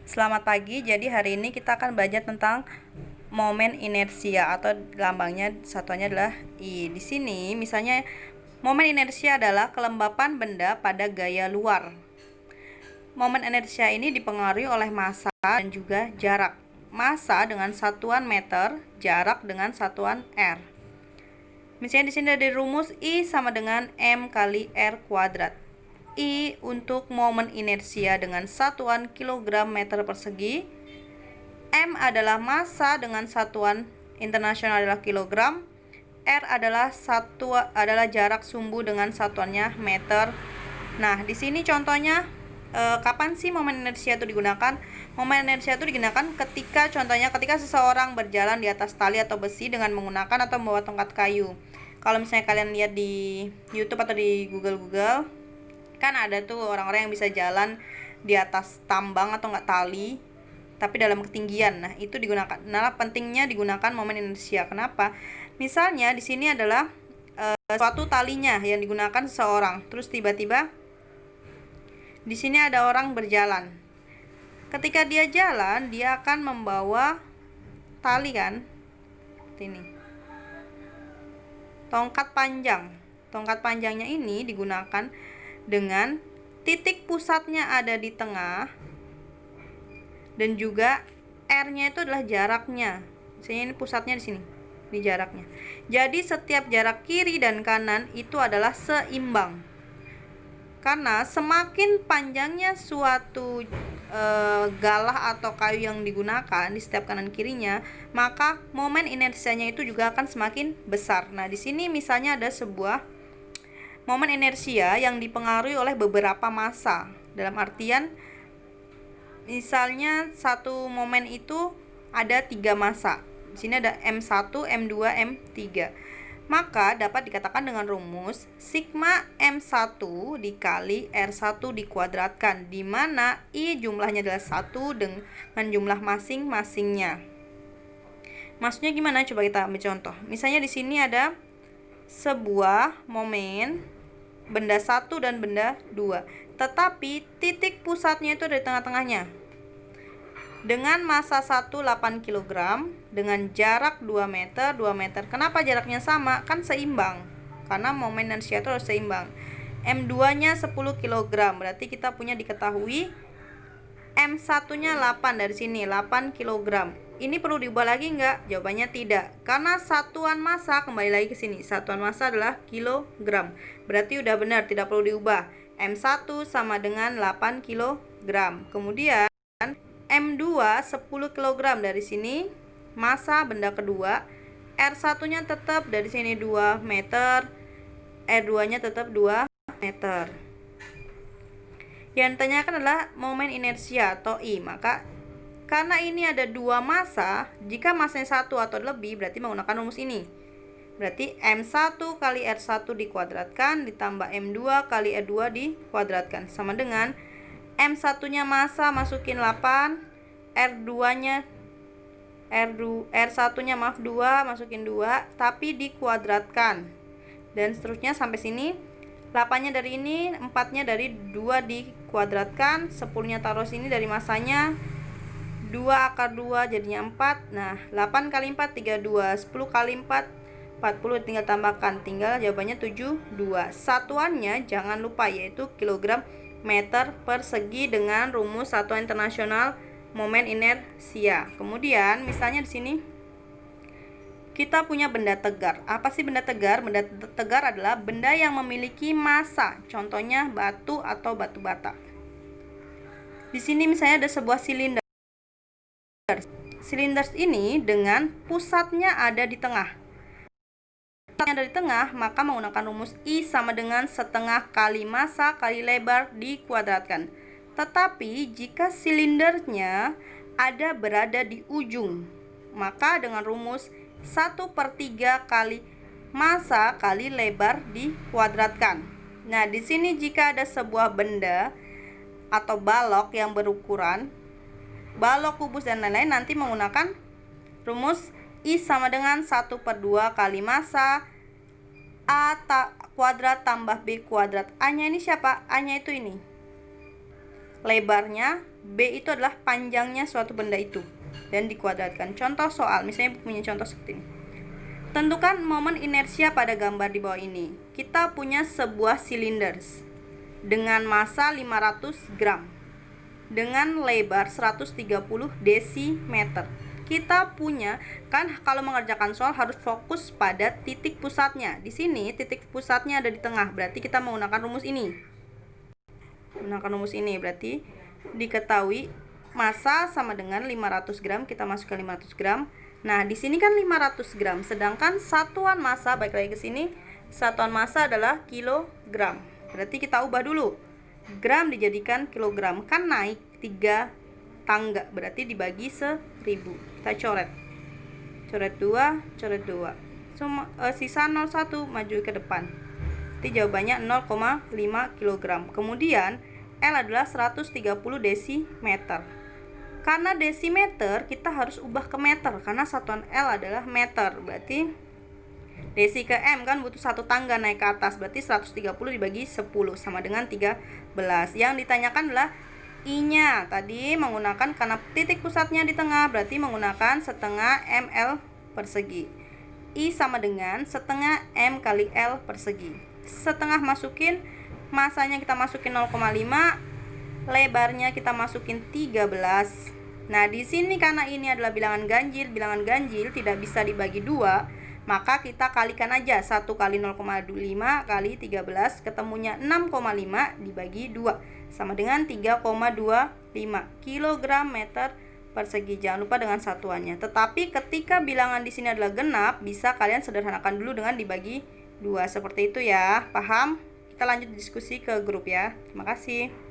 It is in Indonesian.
Selamat pagi. Jadi hari ini kita akan belajar tentang momen inersia atau lambangnya satuannya adalah I. Di sini misalnya momen inersia adalah kelembapan benda pada gaya luar. Momen inersia ini dipengaruhi oleh massa dan juga jarak. Massa dengan satuan meter, jarak dengan satuan R. Misalnya di sini ada rumus I sama dengan M kali R kuadrat. I untuk momen inersia dengan satuan kilogram meter persegi. M adalah massa dengan satuan internasional adalah kilogram. R adalah jarak sumbu dengan satuannya meter. Nah, di sini contohnya kapan sih momen inersia itu digunakan? Momen inersia itu digunakan ketika seseorang berjalan di atas tali atau besi dengan menggunakan atau membawa tongkat kayu. Kalau misalnya kalian lihat di YouTube atau di Google, kan ada tuh orang-orang yang bisa jalan di atas tambang atau enggak tali, tapi dalam ketinggian. Nah, itu digunakan. Nah, pentingnya digunakan momen inersia. Kenapa? Misalnya di sini adalah suatu talinya yang digunakan seseorang. Terus tiba-tiba di sini ada orang berjalan. Ketika dia jalan, dia akan membawa tali kan? Seperti ini. Tongkat panjang. Tongkat panjangnya ini digunakan dengan titik pusatnya ada di tengah dan juga R-nya itu adalah jaraknya. Misalnya ini pusatnya di sini, di jaraknya. Jadi setiap jarak kiri dan kanan itu adalah seimbang. Karena semakin panjangnya suatu galah atau kayu yang digunakan di setiap kanan kirinya, maka momen inersianya itu juga akan semakin besar. Nah, di sini misalnya ada sebuah momen inersia yang dipengaruhi oleh beberapa massa. Dalam artian misalnya satu momen itu ada 3 massa. Di sini ada M1, M2, M3. Maka dapat dikatakan dengan rumus sigma M1 dikali R1 dikuadratkan, di mana I jumlahnya adalah 1 dengan jumlah masing-masingnya. Maksudnya gimana? Coba kita ambil contoh. Misalnya di sini ada sebuah momen benda 1 dan benda 2, tetapi titik pusatnya itu dari tengah-tengahnya. Dengan massa 1 8 kg dengan jarak 2 meter. Kenapa jaraknya sama? Kan seimbang. Karena momen inersia itu harus seimbang. M2-nya 10 kg. Berarti kita punya diketahui M1-nya 8 dari sini, 8 kg. Ini perlu diubah lagi enggak? Jawabannya tidak. Karena satuan massa kembali lagi ke sini. Satuan massa adalah kilogram. Berarti udah benar, tidak perlu diubah. M1 sama dengan 8 kg. Kemudian M2 10 kg dari sini, massa benda kedua. R1-nya tetap dari sini 2 meter, R2-nya tetap 2 meter. Yang ditanyakan adalah momen inersia atau I. Maka karena ini ada 2 massa, jika massanya 1 atau lebih berarti menggunakan rumus ini. Berarti M1 kali R1 dikuadratkan ditambah M2 kali R2 dikuadratkan sama dengan M1-nya massa masukin 8, R1-nya 2 masukin 2 tapi dikuadratkan. Dan seterusnya sampai sini. 8-nya dari ini, 4-nya dari 2 dikuadratkan, 10-nya taruh sini dari massanya. 2 akar 2 jadinya 4. Nah, 8 kali 4 32, 10 kali 4 40, tinggal tambahkan, tinggal jawabannya 72. Satuannya jangan lupa yaitu kilogram meter persegi dengan rumus satuan internasional momen inersia. Kemudian misalnya di sini kita punya benda tegar. Apa sih benda tegar? Benda tegar adalah benda yang memiliki massa. Contohnya batu atau batu bata. Di sini misalnya ada sebuah silinder. Silinder ini dengan pusatnya ada di tengah. Pusatnya dari tengah, maka menggunakan rumus I sama dengan setengah kali massa kali lebar dikuadratkan. Tetapi jika silindernya berada di ujung, maka dengan rumus 1/3 kali massa kali lebar dikuadratkan. Nah, di sini jika ada sebuah benda atau balok yang berukuran, balok, kubus, dan lain-lain, nanti menggunakan rumus I sama dengan 1/2 kali massa A kuadrat tambah B kuadrat. A-nya ini siapa? A-nya itu ini. Lebarnya B itu adalah panjangnya suatu benda itu dan dikuadratkan. Contoh soal, misalnya punya contoh seperti ini. Tentukan momen inersia pada gambar di bawah ini. Kita punya sebuah silinder dengan massa 500 gram dengan lebar 130 desimeter. Kita punya, kan kalau mengerjakan soal harus fokus pada titik pusatnya. Di sini titik pusatnya ada di tengah, berarti kita menggunakan rumus ini. Berarti diketahui massa sama dengan 500 gram, kita masukkan 500 gram. Nah, di sini kan 500 gram, sedangkan satuan massa, balik lagi ke sini, satuan massa adalah kilogram. Berarti kita ubah dulu. Gram dijadikan kilogram, kan naik 3 tangga, berarti dibagi 1000. Kita coret 2, coret 2. Sisa 01 maju ke depan. Jadi jawabannya 0,5 kg. Kemudian L adalah 130 desimeter. Karena desimeter kita harus ubah ke meter karena satuan L adalah meter. Berarti desi ke M kan butuh satu tangga naik ke atas, berarti 130 dibagi 10 sama dengan 13. Yang ditanyakan adalah I-nya. Tadi menggunakan, karena titik pusatnya di tengah, berarti menggunakan setengah ml persegi. I sama dengan setengah M kali L persegi. Setengah masukin, masanya kita masukin 0,5, lebarnya kita masukin 13. Nah, di sini karena ini adalah bilangan ganjil tidak bisa dibagi 2, maka kita kalikan aja. 1 kali 0,5 kali 13, ketemunya 6,5 dibagi 2 sama dengan 3,25 kilogram meter persegi. Jangan lupa dengan satuannya. Tetapi ketika bilangan di sini adalah genap, bisa kalian sederhanakan dulu dengan dibagi 2. Seperti itu ya. Paham? Kita lanjut diskusi ke grup ya. Terima kasih.